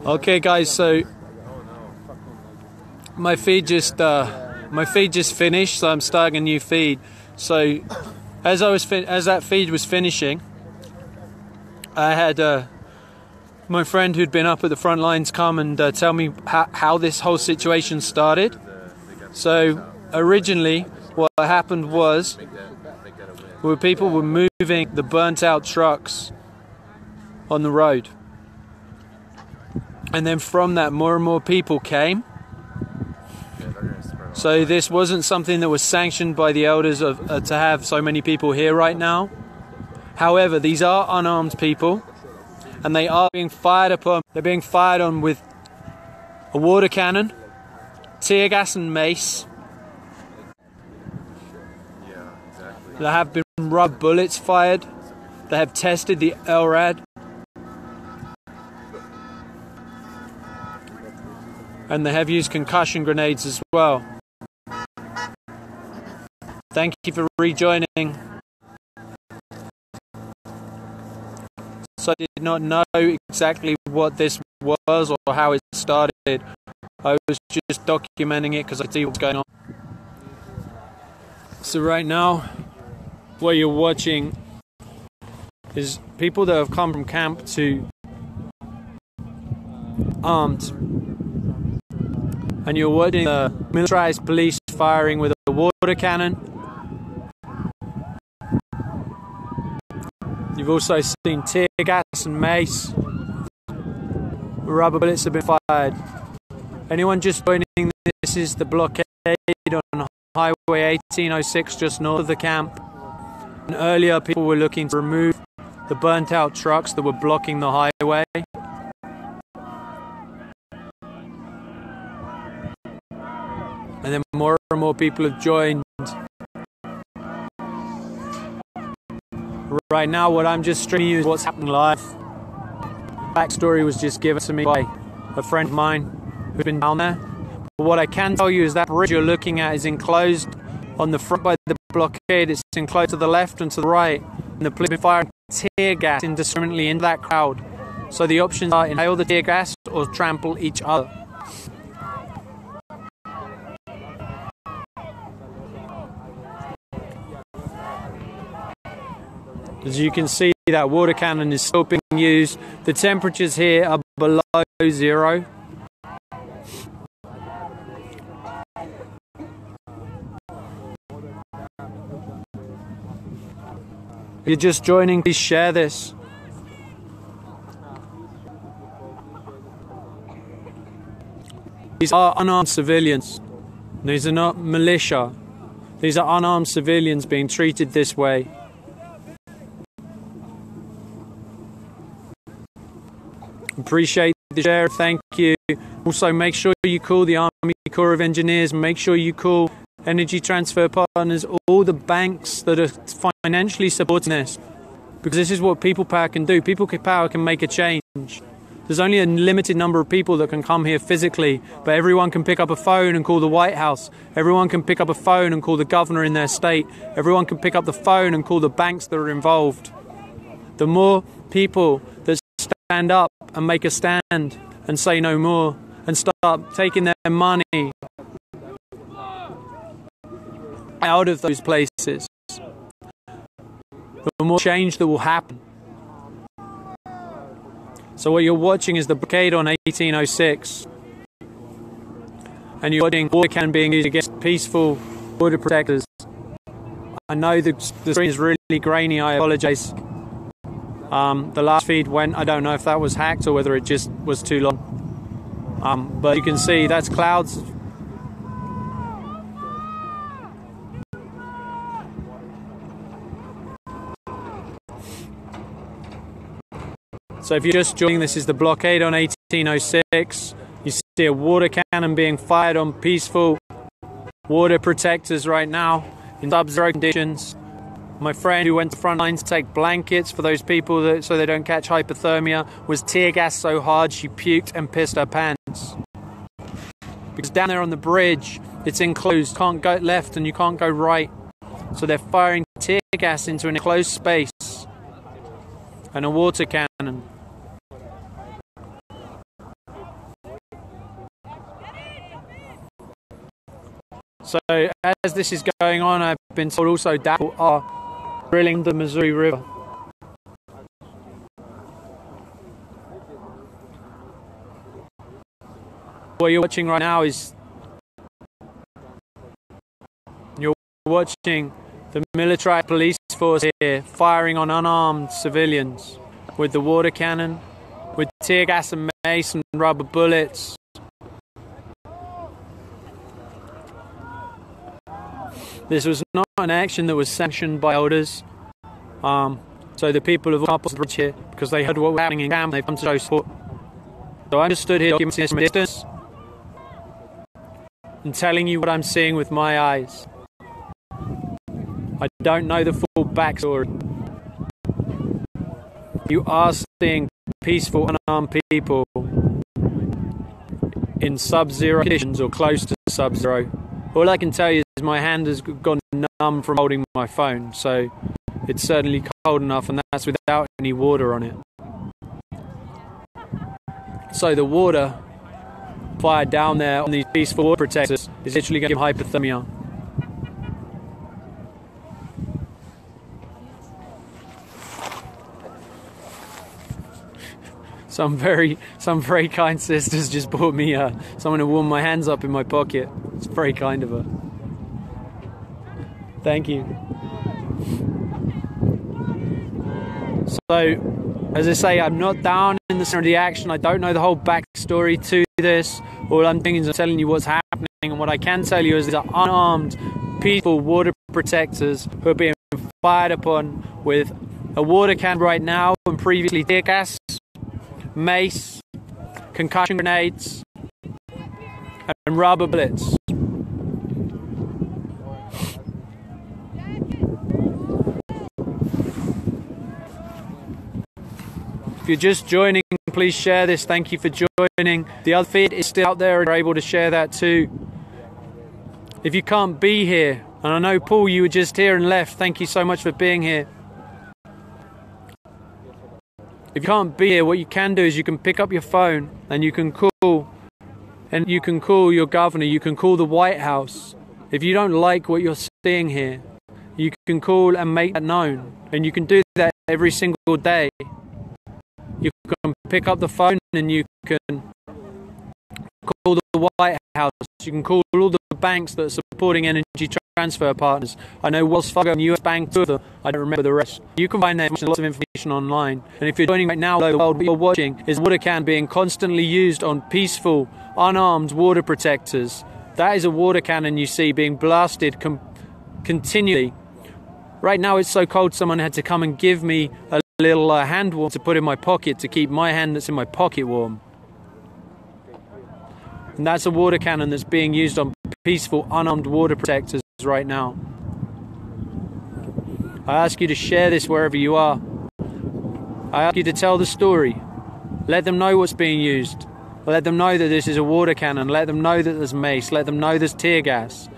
Okay, guys. So my feed just finished, so I'm starting a new feed. So as that feed was finishing, I had my friend who'd been up at the front lines come and tell me how this whole situation started. So originally, what happened was, people were moving the burnt out trucks on the road, and then from that more and more people came. So this wasn't something that was sanctioned by the elders to have so many people here right now. However, these are unarmed people, and they are being fired upon. They're being fired on with a water cannon, tear gas and mace. There have been rubber bullets fired. They have tested the LRAD. And they have used concussion grenades as well. Thank you for rejoining. So I did not know exactly what this was or how it started. I was just documenting it because I see what's going on. So right now, what you're watching is people that have come from camp to armed, and you're watching the militarized police firing with a water cannon. You've also seen tear gas and mace. Rubber bullets have been fired. Anyone just joining, this is the blockade on Highway 1806 just north of the camp. And earlier people were looking to remove the burnt out trucks that were blocking the highway. And then more and more people have joined. Right now, what I'm just streaming is what's happening live. Backstory was just given to me by a friend of mine who's been down there. But what I can tell you is that bridge you're looking at is enclosed on the front by the blockade. It's enclosed to the left and to the right. And the police have been firing tear gas indiscriminately into that crowd. So the options are inhale the tear gas or trample each other. As you can see, that water cannon is still being used. The temperatures here are below zero. If you're just joining, please share this. These are unarmed civilians. These are not militia. These are unarmed civilians being treated this way. Appreciate the share, thank you. Also, make sure you call the Army Corps of Engineers, make sure you call Energy Transfer Partners, all the banks that are financially supporting this. Because this is what people power can do. People power can make a change. There's only a limited number of people that can come here physically, but everyone can pick up a phone and call the White House. Everyone can pick up a phone and call the governor in their state. Everyone can pick up the phone and call the banks that are involved. The more people that stand up and make a stand and say no more and start taking their money out of those places, the more change that will happen. So what you're watching is the blockade on 1806, and you're watching water cannon being used against peaceful border protectors. I know the screen is really grainy, I apologize. The last feed went, I don't know if that was hacked or whether it just was too long. But you can see that's clouds. So if you're just joining, this is the blockade on 1806. You see a water cannon being fired on peaceful water protectors right now in sub-zero conditions. My friend who went to the front lines to take blankets for those people so they don't catch hypothermia was tear gassed so hard she puked and pissed her pants. Because down there on the bridge, it's enclosed, can't go left and you can't go right. So they're firing tear gas into an enclosed space and a water cannon. So as this is going on, I've been told also DAPL are drilling the Missouri River. What you're watching right now is you're watching the military police force here firing on unarmed civilians with the water cannon, with tear gas and mace and rubber bullets. This was not an action that was sanctioned by elders. So the people have come up here because they heard what was happening in camp. They've come to show support. So I'm just stood here documenting this from a distance and telling you what I'm seeing with my eyes. I don't know the full backstory. You are seeing peaceful, unarmed people in sub-zero conditions or close to sub-zero. All I can tell you is my hand has gone numb from holding my phone, so it's certainly cold enough, and that's without any water on it. So the water fired down there on these peaceful water protectors is literally going to give hypothermia. Some very kind sisters just bought me someone to warm my hands up in my pocket. It's very kind of her. Thank you. So, as I say, I'm not down in the center of the action. I don't know the whole backstory to this. All I'm doing is I'm telling you what's happening, and what I can tell you is that unarmed people, water protectors, who are being fired upon with a water cannon right now, and previously tear gas, mace, concussion grenades, and rubber bullets. If you're just joining, please share this. Thank you for joining. The other feed is still out there and you're able to share that too. If you can't be here, and I know Paul, you were just here and left, thank you so much for being here. If you can't be here, what you can do is you can pick up your phone and you can call your governor, you can call the White House. If you don't like what you're seeing here, you can call and make that known. And you can do that every single day. You can pick up the phone and you can call the White House. You can call all the banks that are supporting energy transfer partners. I know Wells Fargo and US Bank, two of them. I don't remember the rest. You can find lots of information online. And if you're joining right now, the world you're watching is water can being constantly used on peaceful, unarmed water protectors. That is a water cannon you see being blasted continually. Right now it's so cold someone had to come and give me a little hand warmer to put in my pocket to keep my hand that's in my pocket warm. And that's a water cannon that's being used on peaceful, unarmed water protectors right now. I ask you to share this wherever you are. I ask you to tell the story. Let them know what's being used. Let them know that this is a water cannon. Let them know that there's mace. Let them know there's tear gas.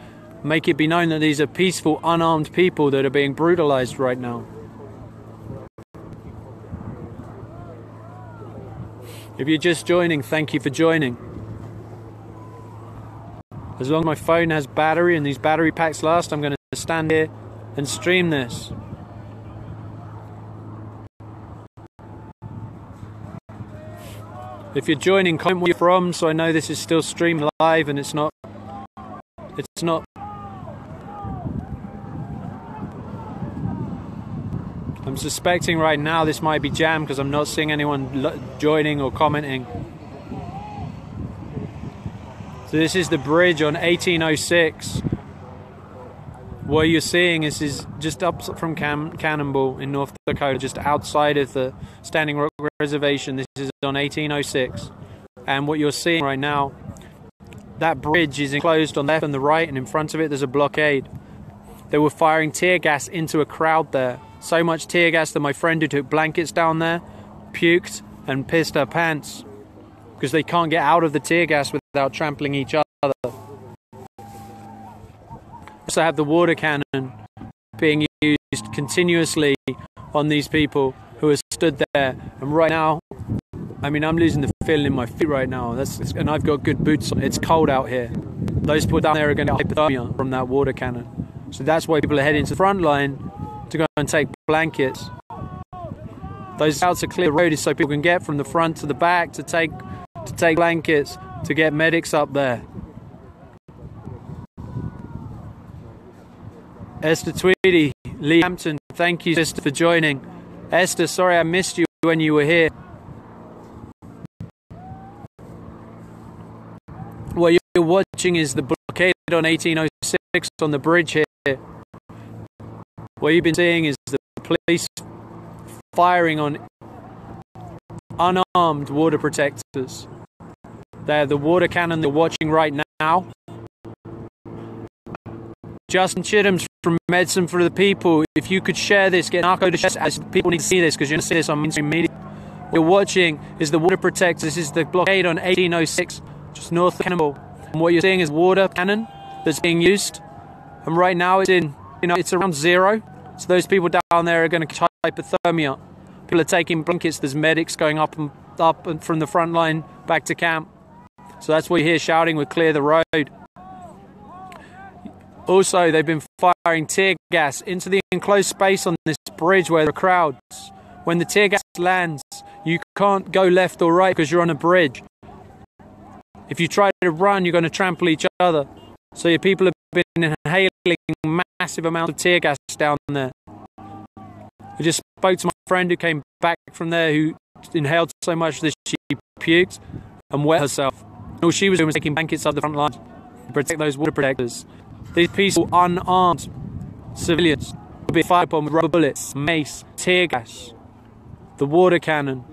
Make it be known that these are peaceful, unarmed people that are being brutalized right now. If you're just joining, thank you for joining. As long as my phone has battery and these battery packs last, I'm going to stand here and stream this. If you're joining, comment where you're from so I know this is still streamed live and it's not. I'm suspecting right now this might be jammed because I'm not seeing anyone joining or commenting. So this is the bridge on 1806. What you're seeing is just up from Cannonball in North Dakota, just outside of the Standing Rock Reservation. This is on 1806. And what you're seeing right now, that bridge is enclosed on the left and the right, and in front of it there's a blockade. They were firing tear gas into a crowd there. So much tear gas that my friend who took blankets down there puked and pissed her pants because they can't get out of the tear gas without trampling each other. Also have the water cannon being used continuously on these people who are stood there. And right now, I mean, I'm losing the feeling in my feet right now. And I've got good boots on. It's cold out here. those people down there are going to get hypothermia from that water cannon. So that's why people are heading to the front line to go and take blankets. Those scouts are clear the road so people can get from the front to the back to take blankets, to get medics up there. Esther Tweedy, Lee Hampton, thank you, sister, for joining. Esther, sorry I missed you when you were here. What you're watching is the blockade on 1806 on the bridge here. What you've been seeing is the police firing on unarmed water protectors. They're the water cannon they're watching right now. Justin Chittum's from Medicine for the People. If you could share this, get narco to share, as people need to see this because you're going to see this on mainstream media. What you're watching is the water protectors. This is the blockade on 1806, just north of Cannonball. And what you're seeing is water cannon that's being used. And right now it's in, it's around 0. So those people down there are going to catch hypothermia. People are taking blankets. There's medics going up and from the front line back to camp. So that's what you hear shouting with "Clear the road." Also, they've been firing tear gas into the enclosed space on this bridge where there are crowds. When the tear gas lands, you can't go left or right because you're on a bridge. If you try to run, you're going to trample each other. So your people have been inhaling massive amounts of tear gas down there. I just spoke to my friend who came back from there who inhaled so much that she puked and wet herself. All she was doing was taking blankets up the front lines to protect those water protectors. These peaceful, unarmed civilians will be fired upon with rubber bullets, mace, tear gas, the water cannon,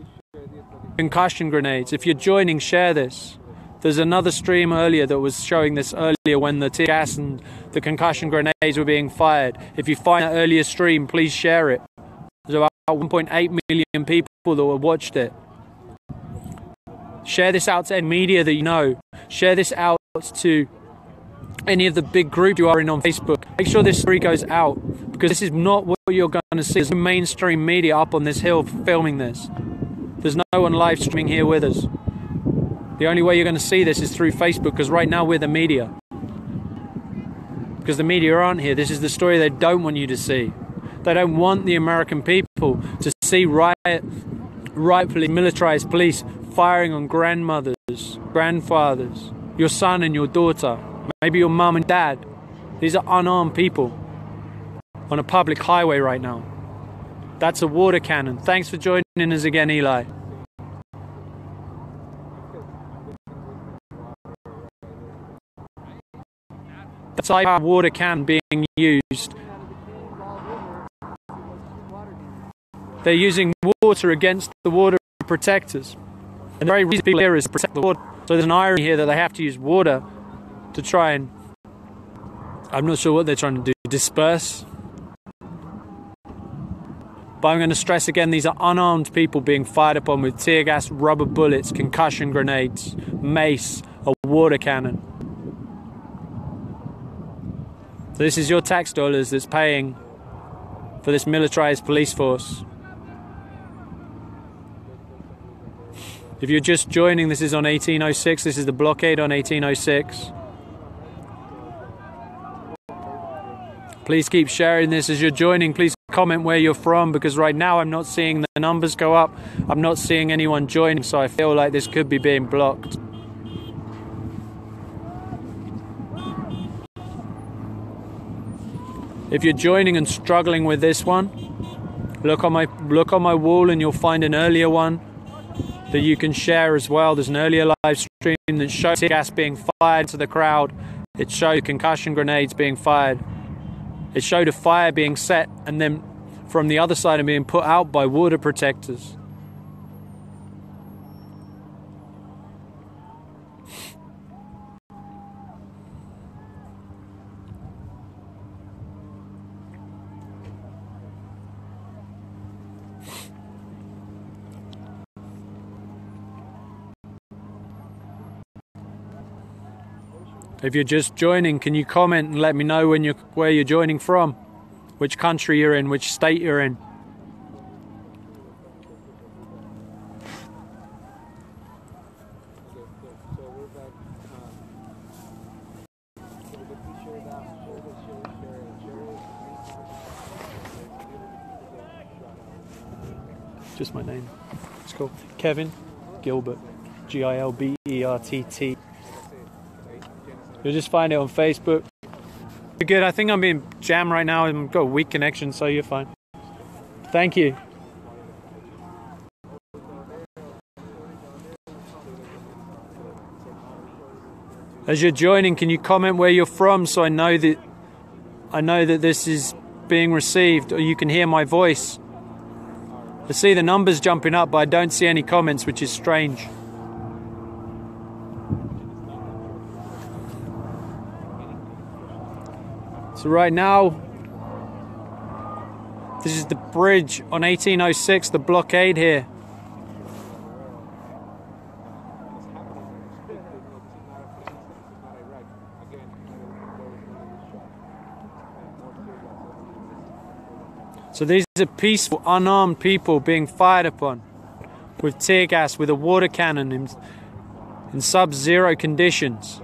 concussion grenades. If you're joining, share this. There's another stream earlier that was showing this earlier when the tear gas and the concussion grenades were being fired. If you find that earlier stream, please share it. There's about 1.8 million people that watched it. Share this out to any media that you know. Share this out to any of the big groups you are in on Facebook. Make sure this story goes out, because this is not what you're going to see. There's no mainstream media up on this hill filming this. There's no one live streaming here with us. The only way you're going to see this is through Facebook, because right now we're the media. Because the media aren't here. This is the story they don't want you to see. They don't want the American people to see rightfully militarized police firing on grandmothers, grandfathers, your son and your daughter, maybe your mum and dad. These are unarmed people on a public highway right now. That's a water cannon. Thanks for joining us again, Eli. The type of water cannon being used. They're using water against the water protectors. And the very reason people here is to protect the water. So there's an irony here that they have to use water to try and, I'm not sure what they're trying to do, disperse. But I'm going to stress again, these are unarmed people being fired upon with tear gas, rubber bullets, concussion grenades, mace, a water cannon. So this is your tax dollars that's paying for this militarized police force. If you're just joining, this is on 1806. This is the blockade on 1806. Please keep sharing this as you're joining. Please comment where you're from, because right now I'm not seeing the numbers go up. I'm not seeing anyone joining, so I feel like this could be being blocked. If you're joining and struggling with this one, look on my wall and you'll find an earlier one that you can share as well. There's an earlier live stream that shows gas being fired to the crowd. It showed concussion grenades being fired. It showed a fire being set and then from the other side and being put out by water protectors. If you're just joining, can you comment and let me know where you're joining from, which country you're in, which state you're in. just my name. It's called Kevin Gilbert, Gilbertt. You'll just find it on Facebook. You're good. I think I'm being jammed right now. I've got a weak connection, so you're fine. Thank you. As you're joining, can you comment where you're from so I know that this is being received, or you can hear my voice? I see the numbers jumping up, but I don't see any comments, which is strange. So right now, this is the bridge on 1806, the blockade here. So these are peaceful, unarmed people being fired upon with tear gas, with a water cannon in sub-zero conditions.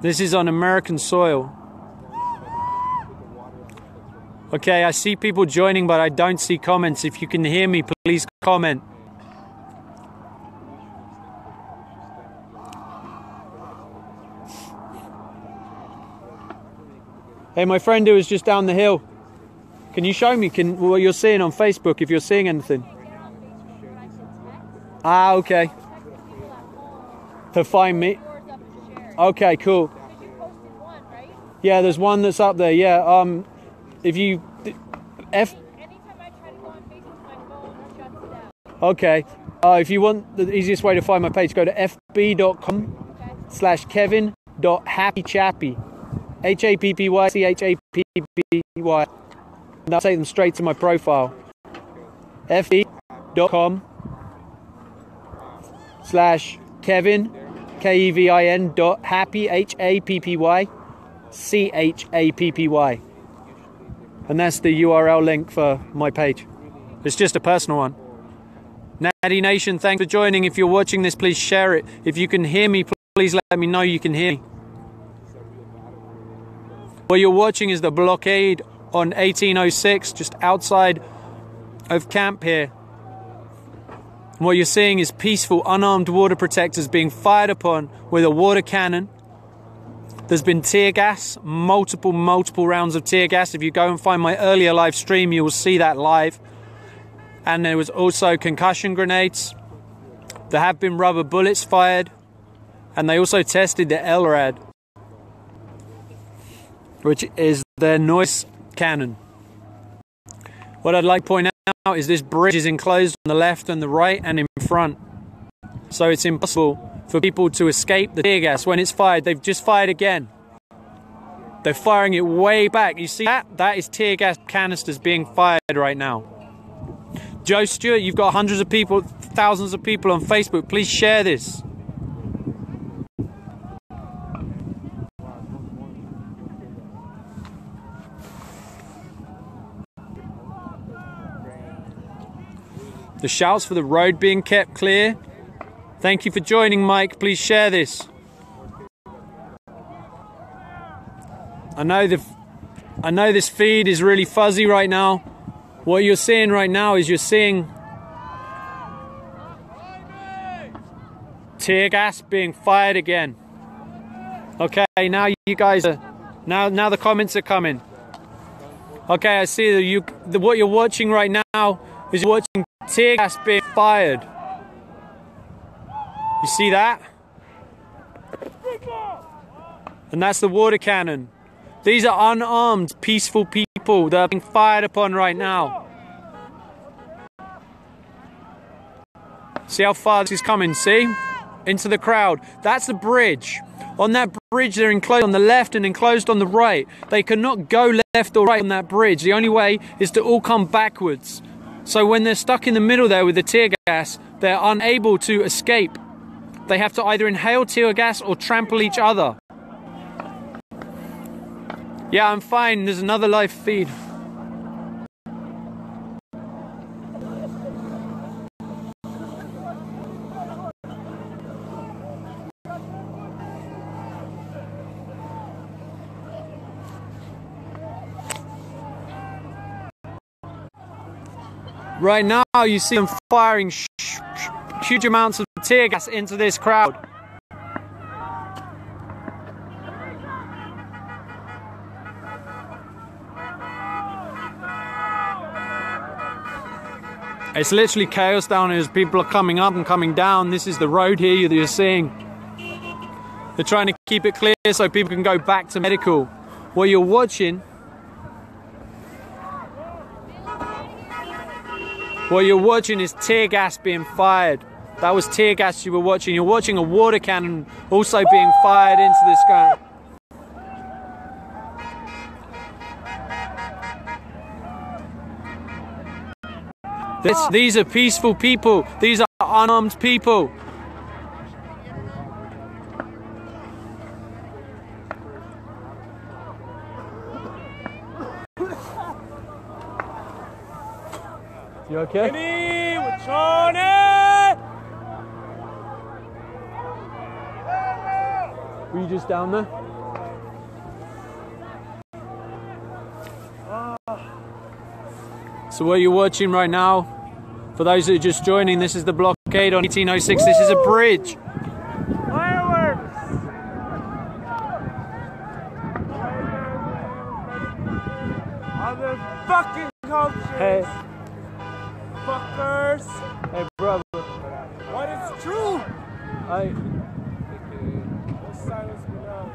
This is on American soil. Okay, I see people joining, but I don't see comments. If you can hear me, please comment. Hey, my friend who was just down the hill. Can you show me what you're seeing on Facebook, if you're seeing anything? Ah, okay. To find me. Okay, cool. Yeah, there's one that's up there. Yeah. If you Anytime I try to go on Facebook, my phone shuts down. Okay. If you want the easiest way to find my page, go to fb.com/kevin.happychappy. HAPPYCHAPPY. And that'll take them straight to my profile. fb.com/Kevin, KEVIN.happy, HAPPYCHAPPY. And that's the URL link for my page. It's just a personal one. Natty Nation, thanks for joining. If you're watching this, please share it. If you can hear me, please let me know you can hear me. What you're watching is the blockade on 1806, just outside of camp here. And what you're seeing is peaceful, unarmed water protectors being fired upon with a water cannon. There's been tear gas, multiple rounds of tear gas. If you go and find my earlier live stream, you will see that live. And there was also concussion grenades. There have been rubber bullets fired. And they also tested the LRAD, which is their noise cannon. What I'd like to point out is this bridge is enclosed on the left and the right and in front. So it's impossible for people to escape the tear gas. When it's fired, they've just fired again. They're firing it way back. You see that? That is tear gas canisters being fired right now. Joe Stewart, you've got hundreds of people, thousands of people on Facebook. Please share this. The shouts for the road being kept clear. Thank you for joining, Mike. Please share this. I know this feed is really fuzzy right now. What you're seeing right now is you're seeing tear gas being fired again. Okay, now you guys are now the comments are coming. Okay, I see that what you're watching right now is you're watching tear gas being fired. You see that? And that's the water cannon. These are unarmed, peaceful people that are being fired upon right now. See how far this is coming, see? Into the crowd. That's the bridge. On that bridge, they're enclosed on the left and enclosed on the right. They cannot go left or right on that bridge. The only way is to all come backwards. So when they're stuck in the middle there with the tear gas, they're unable to escape. They have to either inhale tear gas or trample each other. Yeah, I'm fine. There's another live feed. Right now, you see them firing huge amounts of tear gas into this crowd. It's literally chaos down here as people are coming up and coming down. This is the road here that you're seeing. They're trying to keep it clear so people can go back to medical. What you're watching is tear gas being fired. That was tear gas you were watching. You're watching a water cannon also being fired into this ground. These are peaceful people. These are unarmed people. You okay? Were you just down there? So what you're watching right now, for those that are just joining, this is the blockade on 1806. This is a bridge. Fireworks! Other fucking cultures! Hey. Fuckers! Hey, brother. What is true? Silence me now.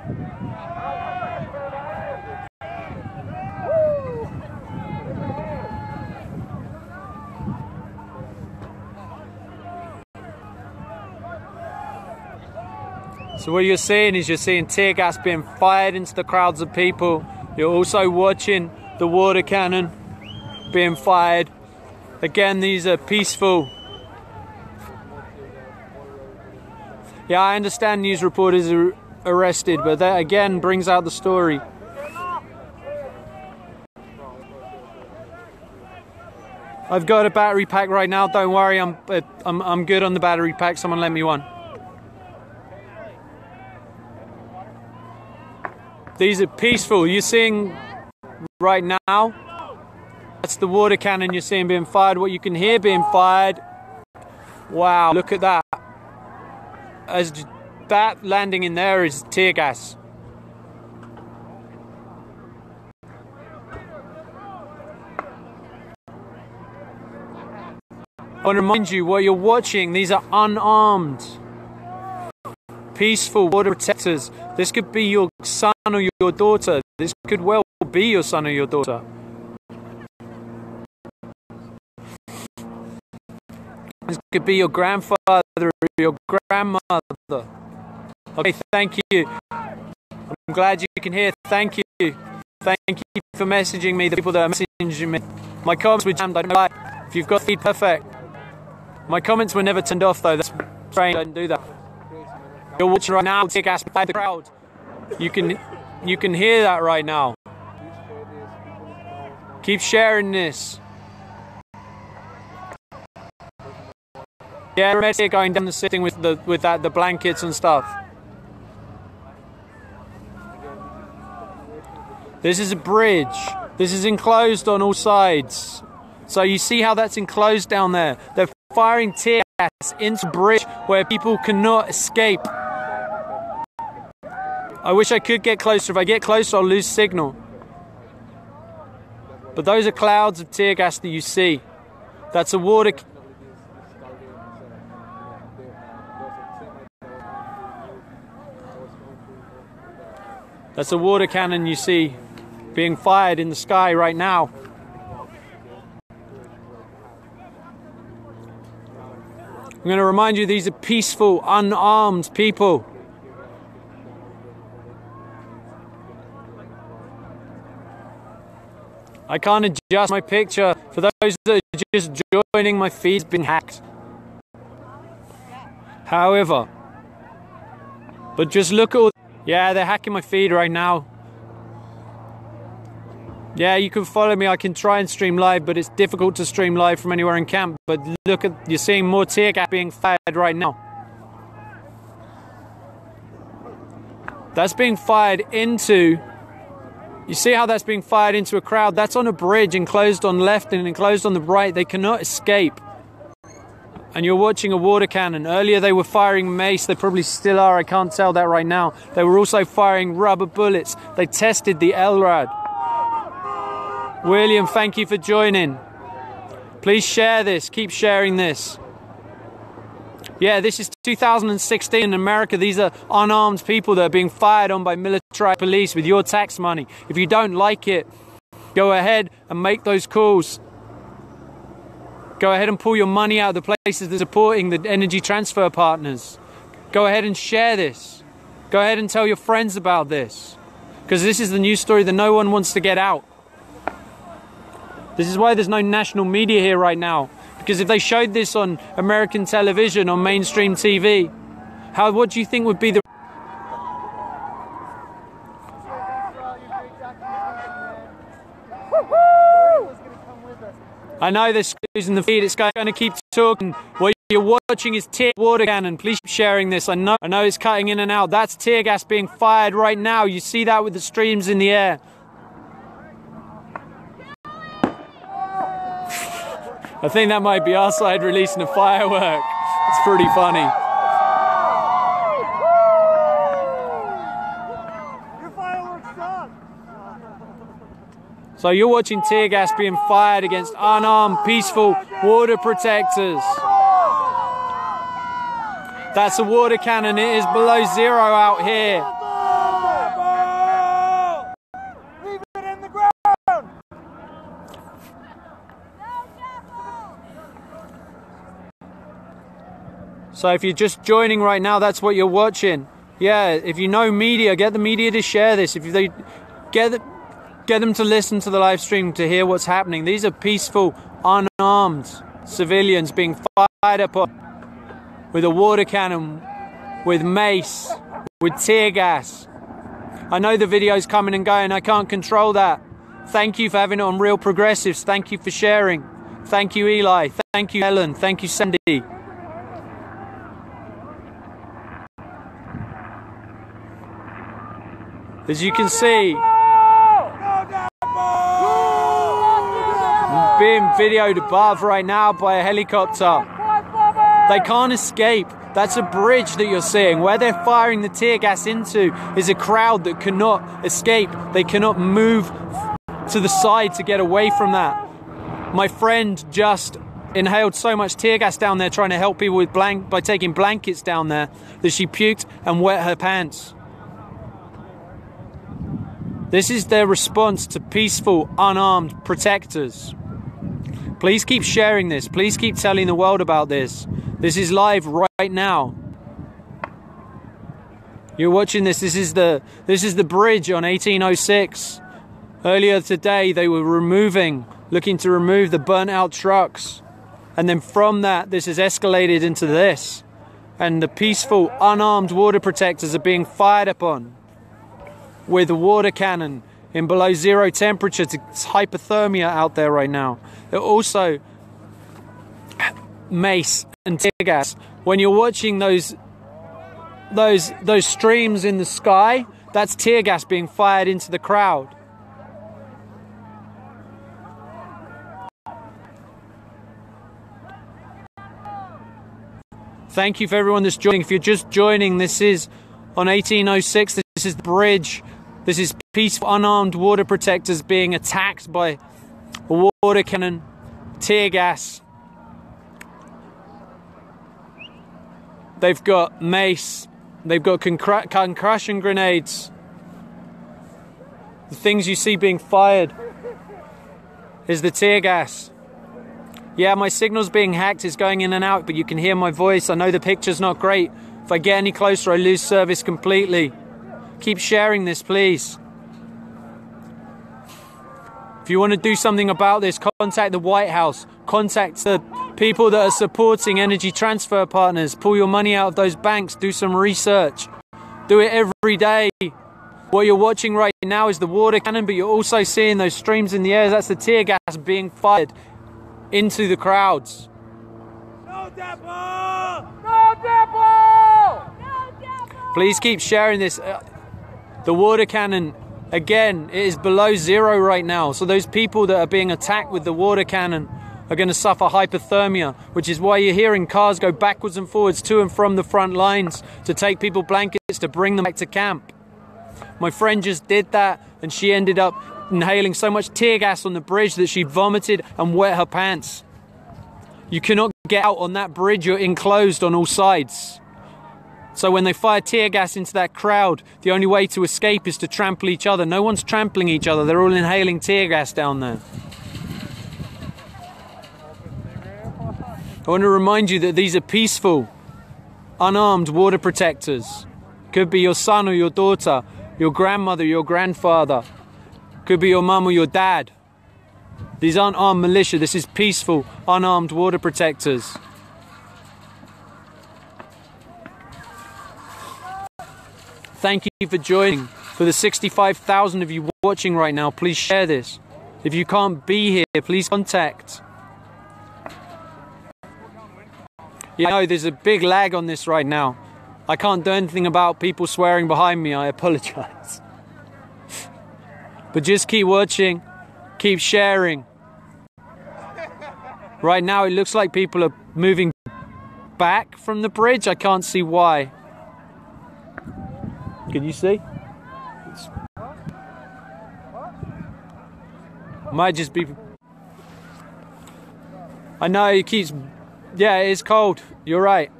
So what you're seeing is you're seeing tear gas being fired into the crowds of people. You're also watching the water cannon being fired. Again, these are peaceful. Yeah, I understand news reporters are arrested, but that again brings out the story. I've got a battery pack right now. Don't worry, I'm good on the battery pack. Someone lend me one. These are peaceful. You're seeing right now. That's the water cannon you're seeing being fired. What you can hear being fired. Wow, look at that. As that landing in there is tear gas. I want to remind you, what you're watching, these are unarmed, peaceful water protectors. This could be your son or your daughter. This could well be your son or your daughter. This could be your grandfather or your grandmother. Okay, thank you. I'm glad you can hear. Thank you. Thank you for messaging me, the people that are messaging me. My comments were jammed, I don't know why. If you've got feed, perfect. My comments were never turned off though, that's strange, I don't do that. You're watching right now, tear gas by the crowd. You can hear that right now. Keep sharing this. Yeah, we're here going down the sitting with the blankets and stuff. This is a bridge. This is enclosed on all sides. So you see how that's enclosed down there. They're firing tear gas into the bridge where people cannot escape. I wish I could get closer. If I get closer, I'll lose signal. But those are clouds of tear gas that you see. That's a water... That's a water cannon you see being fired in the sky right now. I'm going to remind you, these are peaceful, unarmed people. I can't adjust my picture. For those that are just joining, my feed's been hacked. However, but just look at all... Yeah, they're hacking my feed right now. Yeah, you can follow me. I can try and stream live, but it's difficult to stream live from anywhere in camp. But look at, you're seeing more tear gas being fired right now. That's being fired into You see how that's being fired into a crowd? That's on a bridge, enclosed on left and enclosed on the right. They cannot escape. And you're watching a water cannon. Earlier they were firing mace. They probably still are. I can't tell that right now. They were also firing rubber bullets. They tested the LRAD. William, thank you for joining. Please share this. Keep sharing this. Yeah, this is 2016 in America. These are unarmed people that are being fired on by military police with your tax money. If you don't like it, go ahead and make those calls. Go ahead and pull your money out of the places that are supporting the energy transfer partners. Go ahead and share this. Go ahead and tell your friends about this. Because this is the news story that no one wants to get out. This is why there's no national media here right now. Because if they showed this on American television, on mainstream TV, what do you think would be the... I know they're squeezing the feed. It's going to keep talking. What you're watching is tear water cannon. Please keep sharing this. I know it's cutting in and out. That's tear gas being fired right now. You see that with the streams in the air. I think that might be our side releasing a firework. It's pretty funny. Your fireworks suck. So you're watching tear gas being fired against unarmed, peaceful water protectors. That's a water cannon. It is below zero out here. Leave it in the ground. So if you're just joining right now, that's what you're watching. Yeah, if you know media, get the media to share this. If they get them to listen to the live stream to hear what's happening. These are peaceful, unarmed civilians being fired upon with a water cannon, with mace, with tear gas. I know the video's coming and going. I can't control that. Thank you for having it on Real Progressives. Thank you for sharing. Thank you, Eli. Thank you, Helen. Thank you, Sandy. As you can see, being videoed above right now by a helicopter. They can't escape. That's a bridge that you're seeing. Where they're firing the tear gas into is a crowd that cannot escape. They cannot move to the side to get away from that. My friend just inhaled so much tear gas down there trying to help people with by taking blankets down there that she puked and wet her pants. This is their response to peaceful, unarmed protectors. Please keep sharing this. Please keep telling the world about this. This is live right now. You're watching this. This is the bridge on 1806. Earlier today, they were looking to remove the burnt out trucks. And then from that, this has escalated into this. And the peaceful, unarmed water protectors are being fired upon with a water cannon in below zero temperature. It's hypothermia out there right now. They're also mace and tear gas. When you're watching those streams in the sky, that's tear gas being fired into the crowd. Thank you for everyone that's joining. If you're just joining, this is on 1806. This is the bridge. This is peaceful, unarmed water protectors being attacked by a water cannon, tear gas. They've got mace. They've got concussion grenades. The things you see being fired is the tear gas. Yeah, my signal's being hacked. It's going in and out, but you can hear my voice. I know the picture's not great. If I get any closer, I lose service completely. Keep sharing this, please. If you want to do something about this, contact the White House. Contact the people that are supporting energy transfer partners. Pull your money out of those banks. Do some research. Do it every day. What you're watching right now is the water cannon, but you're also seeing those streams in the air. That's the tear gas being fired into the crowds. NOADPL! NOADPL! Please keep sharing this. The water cannon Again, it is below zero right now. So those people that are being attacked with the water cannon are going to suffer hypothermia, which is why you're hearing cars go backwards and forwards to and from the front lines to take people blankets to bring them back to camp. My friend just did that, and she ended up inhaling so much tear gas on the bridge that she vomited and wet her pants. You cannot get out on that bridge. You're enclosed on all sides. So when they fire tear gas into that crowd, the only way to escape is to trample each other. No one's trampling each other. They're all inhaling tear gas down there. I want to remind you that these are peaceful, unarmed water protectors. Could be your son or your daughter, your grandmother, your grandfather. Could be your mum or your dad. These aren't armed militia. This is peaceful, unarmed water protectors. Thank you for joining. For the 65,000 of you watching right now, please share this. If you can't be here, please contact. Yeah, I know there's a big lag on this right now. I can't do anything about people swearing behind me. I apologize. But just keep watching, keep sharing. Right now it looks like people are moving back from the bridge. I can't see why. Can you see? Might just be... I know it keeps... Yeah, it is cold. You're right.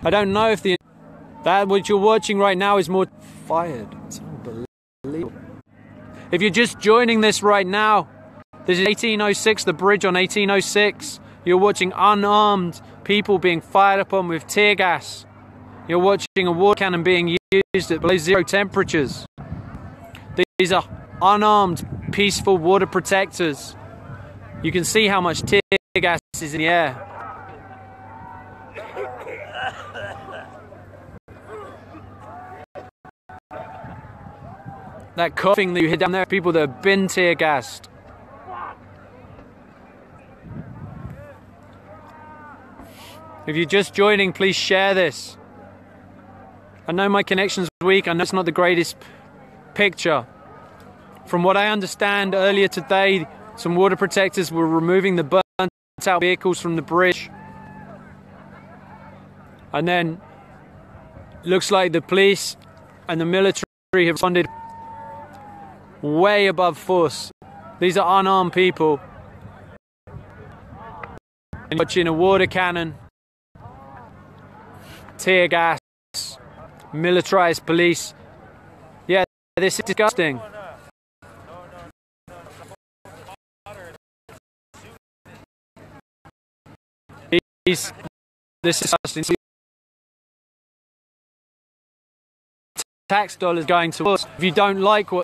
I don't know if that what you're watching right now is more fired. It's unbelievable. If you're just joining this right now, this is 1806, the bridge on 1806. You're watching unarmed people being fired upon with tear gas. You're watching a water cannon being used at below zero temperatures. These are unarmed, peaceful water protectors. You can see how much tear gas is in the air. That coughing that you hear down there, people that have been tear gassed. If you're just joining, please share this. I know my connection's weak. I know it's not the greatest picture. From what I understand, earlier today, some water protectors were removing the burnt out vehicles from the bridge. And then, looks like the police and the military have responded way above force. These are unarmed people. And watching a water cannon, tear gas, militarized police. Yeah, this is disgusting. This is disgusting. Tax dollars going to us. If you don't like what